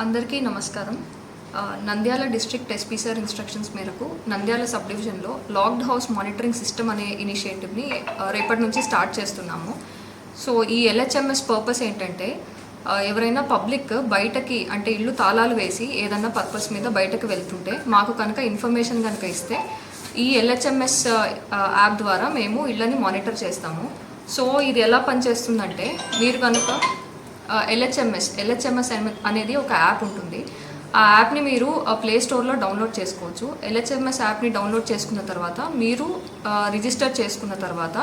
అందరికీ నమస్కారం. Nandyal district SP sir instructions మేరకు నంద్యాల సబ్ డివిజన్లో లాక్డ్ హౌస్ మానిటరింగ్ సిస్టమ్ అనే ఇనిషియేటివ్ని రేపటి నుంచి స్టార్ట్ చేస్తున్నాము. సో ఈ ఎల్హెచ్ఎంఎస్ పర్పస్ ఏంటంటే ఎవరైనా పబ్లిక్ బయటకి అంటే ఇల్లు తాళాలు వేసి ఏదన్నా పర్పస్ మీద బయటకు వెళ్తుంటే మాకు కనుక ఇన్ఫర్మేషన్ కనుక ఇస్తే ఈ ఎల్హెచ్ఎంఎస్ యాప్ ద్వారా మేము ఇళ్ళని మానిటర్ చేస్తాము. సో ఇది ఎలా పనిచేస్తుందంటే మీరు కనుక ఎల్హెచ్ఎంఎస్ అనేది ఒక యాప్ ఉంటుంది. ఆ యాప్ని మీరు ప్లే స్టోర్లో డౌన్లోడ్ చేసుకోవచ్చు. ఎల్హెచ్ఎంఎస్ యాప్ని డౌన్లోడ్ చేసుకున్న తర్వాత మీరు రిజిస్టర్ చేసుకున్న తర్వాత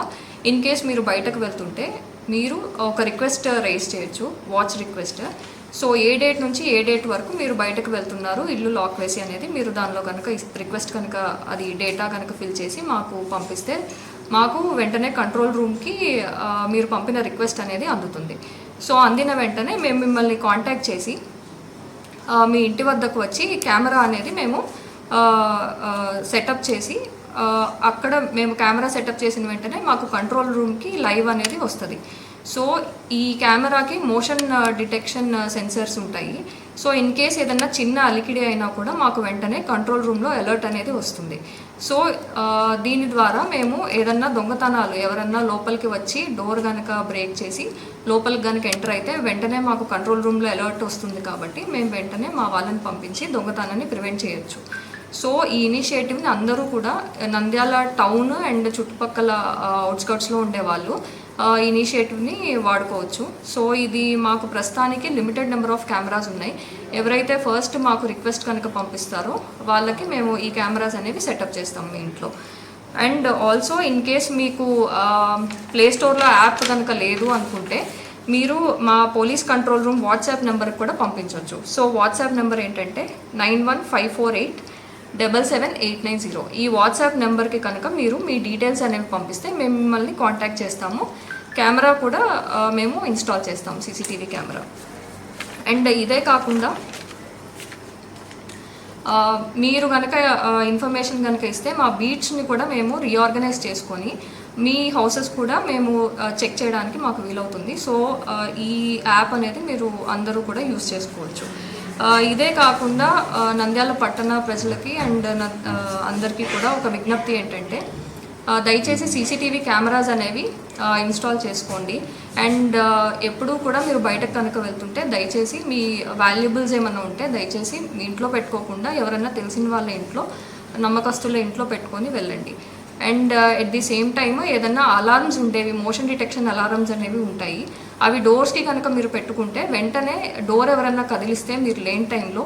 ఇన్ కేస్ మీరు బయటకు వెళ్తుంటే మీరు ఒక రిక్వెస్ట్ రైజ్ చేయొచ్చు, వాచ్ రిక్వెస్ట్. సో ఏ డేట్ నుంచి ఏ డేట్ వరకు మీరు బయటకు వెళ్తున్నారు ఇల్లు లాక్ వేసి అనేది మీరు దానిలో కనుక రిక్వెస్ట్ కనుక అది డేటా కనుక ఫిల్ చేసి మాకు పంపిస్తే మాకు వెంటనే కంట్రోల్ రూమ్కి మీరు పంపిన రిక్వెస్ట్ అనేది అందుతుంది. సో అందిన వెంటనే మేము మిమ్మల్ని కాంటాక్ట్ చేసి మీ ఇంటి వద్దకు వచ్చి కెమెరా అనేది మేము సెటప్ చేసి అక్కడ మేము కెమెరా సెటప్ చేసిన వెంటనే మాకు కంట్రోల్ రూమ్కి లైవ్ అనేది వస్తుంది. సో ఈ కెమెరాకి మోషన్ డిటెక్షన్ సెన్సర్స్ ఉంటాయి. సో ఇన్ కేస్ ఏదన్నా చిన్న అలికిడి అయినా కూడా మాకు వెంటనే కంట్రోల్ రూమ్లో అలర్ట్ అనేది వస్తుంది. సో దీని ద్వారా మేము ఏదన్నా దొంగతనాలు ఎవరన్నా లోపలికి వచ్చి డోర్ కనుక బ్రేక్ చేసి లోపలికి కనుక ఎంటర్ అయితే వెంటనే మాకు కంట్రోల్ రూమ్లో అలర్ట్ వస్తుంది. కాబట్టి మేము వెంటనే మా వాళ్ళని పంపించి దొంగతనాన్ని ప్రివెంట్ చేయొచ్చు. సో ఈ ఇనిషియేటివ్ని అందరూ కూడా నంద్యాల టౌన్ అండ్ చుట్టుపక్కల అవుట్స్కర్ట్స్లో ఉండేవాళ్ళు ఇనిషియేటివ్ని వాడుకోవచ్చు. సో ఇది మాకు ప్రస్తుతానికి లిమిటెడ్ నెంబర్ ఆఫ్ కెమెరాస్ ఉన్నాయి. ఎవరైతే ఫస్ట్ మాకు రిక్వెస్ట్ కనుక పంపిస్తారో వాళ్ళకి మేము ఈ కెమెరాస్ అనేవి సెటప్ చేస్తాం మీ ఇంట్లో. అండ్ ఆల్సో ఇన్ కేస్ మీకు ప్లే స్టోర్లో యాప్ కనుక లేదు అనుకుంటే మీరు మా పోలీస్ కంట్రోల్ రూమ్ వాట్సాప్ నెంబర్కి కూడా పంపించవచ్చు. సో వాట్సాప్ నెంబర్ ఏంటంటే 9154877890. ఈ వాట్సాప్ నెంబర్కి కనుక మీరు మీ డీటెయిల్స్ అనేవి పంపిస్తే మేము మిమ్మల్ని కాంటాక్ట్ చేస్తాము. కెమెరా కూడా మేము ఇన్స్టాల్ చేస్తాం, సీసీటీవీ కెమెరా. అండ్ ఇదే కాకుండా మీరు కనుక ఇన్ఫర్మేషన్ కనుక ఇస్తే మా బీట్స్ని కూడా మేము రీఆర్గనైజ్ చేసుకొని మీ హౌసెస్ కూడా మేము చెక్ చేయడానికి మాకు వీలవుతుంది. సో ఈ యాప్ అనేది మీరు అందరూ కూడా యూస్ చేసుకోవచ్చు. ఇదే కాకుండా నంద్యాల పట్టణ ప్రజలకి అండ్ అందరికీ కూడా ఒక విజ్ఞప్తి ఏంటంటే దయచేసి సీసీటీవీ కెమెరాస్ అనేవి ఇన్స్టాల్ చేసుకోండి. అండ్ ఎప్పుడూ కూడా మీరు బయటకు కనుక వెళ్తుంటే దయచేసి మీ వాల్యుబుల్స్ ఏమైనా ఉంటే దయచేసి మీ ఇంట్లో పెట్టుకోకుండా ఎవరైనా తెలిసిన వాళ్ళ ఇంట్లో, నమ్మకస్తుల ఇంట్లో పెట్టుకొని వెళ్ళండి. And at the same time ఏదన్నా అలారమ్స్ ఉండేవి, మోషన్ డిటెక్షన్ అలారమ్స్ అనేవి ఉంటాయి. అవి డోర్స్కి కనుక మీరు పెట్టుకుంటే వెంటనే డోర్ ఎవరైనా కదిలిస్తే మీరు లేని టైంలో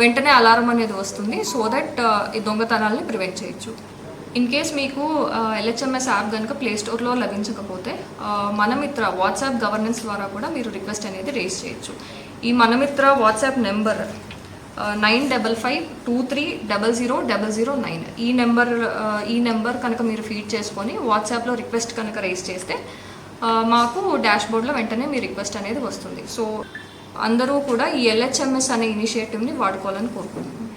వెంటనే అలారం అనేది వస్తుంది. సో దట్ ఈ దొంగతనాలని ప్రివెంట్ చేయొచ్చు. ఇన్ కేస్ మీకు ఎల్హెచ్ఎంఎస్ యాప్ కనుక ప్లే స్టోర్లో లభించకపోతే మనమిత్ర వాట్సాప్ గవర్నెన్స్ ద్వారా కూడా మీరు రిక్వెస్ట్ అనేది రేస్ చేయొచ్చు. ఈ మనమిత్ర వాట్సాప్ నెంబర్ 9552300009. ఈ నెంబర్ కనుక మీరు ఫీడ్ చేసుకొని వాట్సాప్లో రిక్వెస్ట్ కనుక రేస్ చేస్తే మాకు డాష్బోర్డ్లో వెంటనే మీ రిక్వెస్ట్ అనేది వస్తుంది. సో అందరూ కూడా ఈ ఎల్హెచ్ఎంఎస్ అనే ఇనిషియేటివ్ని వాడుకోవాలని కోరుకుంటున్నాను.